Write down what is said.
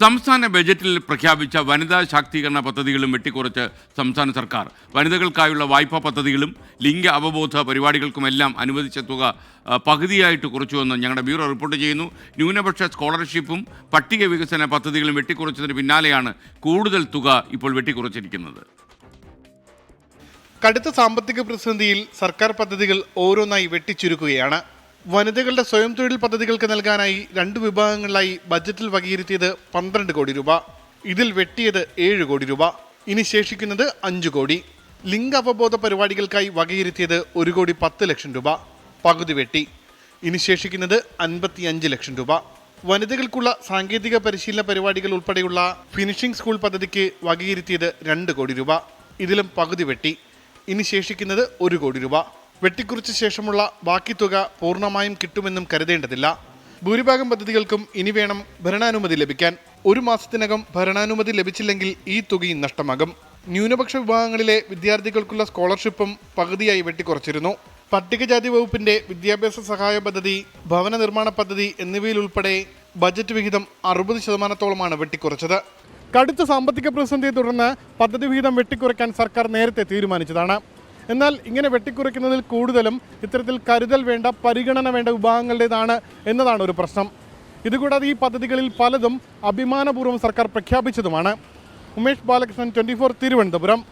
സംസ്ഥാന ബജറ്റിൽ പ്രഖ്യാപിച്ച വനിതാ ശാക്തീകരണ പദ്ധതികളും വെട്ടിക്കുറച്ച് സംസ്ഥാന സർക്കാർ. വനിതകൾക്കായുള്ള വായ്പാ പദ്ധതികളും ലിംഗ അവബോധ പരിപാടികൾക്കുമെല്ലാം അനുവദിച്ച തുക പകുതിയായിട്ട് കുറച്ചുവെന്ന് ഞങ്ങളുടെ ബ്യൂറോ റിപ്പോർട്ട് ചെയ്യുന്നു. ന്യൂനപക്ഷ സ്കോളർഷിപ്പും പട്ടിക വികസന പദ്ധതികളും വെട്ടിക്കുറച്ചതിന് പിന്നാലെയാണ് കൂടുതൽ തുക ഇപ്പോൾ വെട്ടിക്കുറച്ചിരിക്കുന്നത്. കടുത്ത സാമ്പത്തിക പ്രതിസന്ധിയിൽ സർക്കാർ പദ്ധതികൾ ഓരോന്നായി വെട്ടിച്ചുരുക്കുകയാണ്. വനിതകളുടെ സ്വയം തൊഴിൽ പദ്ധതികൾക്ക് നൽകാനായി 2 വിഭാഗങ്ങളിലായി ബജറ്റിൽ വകയിരുത്തിയത് 12 കോടി രൂപ. ഇതിൽ വെട്ടിയത് 7 കോടി രൂപ. ഇനി ശേഷിക്കുന്നത് 5 കോടി. ലിംഗ അവബോധ പരിപാടികൾക്കായി വകയിരുത്തിയത് 1 കോടി 10 ലക്ഷം രൂപ. പകുതി വെട്ടി. ഇനി ശേഷിക്കുന്നത് 55 ലക്ഷം രൂപ. വനിതകൾക്കുള്ള സാങ്കേതിക പരിശീലന പരിപാടികൾ ഉൾപ്പെടെയുള്ള ഫിനിഷിംഗ് സ്കൂൾ പദ്ധതിക്ക് വകയിരുത്തിയത് 2 കോടി രൂപ. ഇതിലും പകുതി വെട്ടി. ഇനി ശേഷിക്കുന്നത് 1 കോടി രൂപ. വെട്ടിക്കുറിച്ച ശേഷമുള്ള ബാക്കി തുക പൂർണ്ണമായും കിട്ടുമെന്നും കരുതേണ്ടതില്ല. ഭൂരിഭാഗം പദ്ധതികൾക്കും ഇനി വേണം ഭരണാനുമതി ലഭിക്കാൻ. 1 മാസത്തിനകം ഭരണാനുമതി ലഭിച്ചില്ലെങ്കിൽ ഈ തുകയും നഷ്ടമാകും. ന്യൂനപക്ഷ വിഭാഗങ്ങളിലെ വിദ്യാർത്ഥികൾക്കുള്ള സ്കോളർഷിപ്പും പകുതിയായി വെട്ടിക്കുറച്ചിരുന്നു. പട്ടികജാതി വകുപ്പിന്റെ വിദ്യാഭ്യാസ സഹായ പദ്ധതി, ഭവന നിർമ്മാണ പദ്ധതി എന്നിവയിൽ ഉൾപ്പെടെ ബജറ്റ് വിഹിതം 60% വെട്ടിക്കുറച്ചത്. കടുത്ത സാമ്പത്തിക പ്രതിസന്ധിയെ തുടർന്ന് പദ്ധതി വിഹിതം വെട്ടിക്കുറയ്ക്കാൻ സർക്കാർ നേരത്തെ തീരുമാനിച്ചതാണ്. എന്നാൽ ഇങ്ങനെ വെട്ടിക്കുറയ്ക്കുന്നതിൽ കൂടുതലും ഇത്തരത്തിൽ കരുതൽ വേണ്ട, പരിഗണന വേണ്ട വിഭാഗങ്ങളുടേതാണ് എന്നതാണ് ഒരു പ്രശ്നം. ഇതുകൂടാതെ ഈ പദ്ധതികളിൽ പലതും അഭിമാനപൂർവ്വം സർക്കാർ പ്രഖ്യാപിച്ചതുമാണ്. ഉമേഷ് ബാലകൃഷ്ണൻ, 24 തിരുവനന്തപുരം.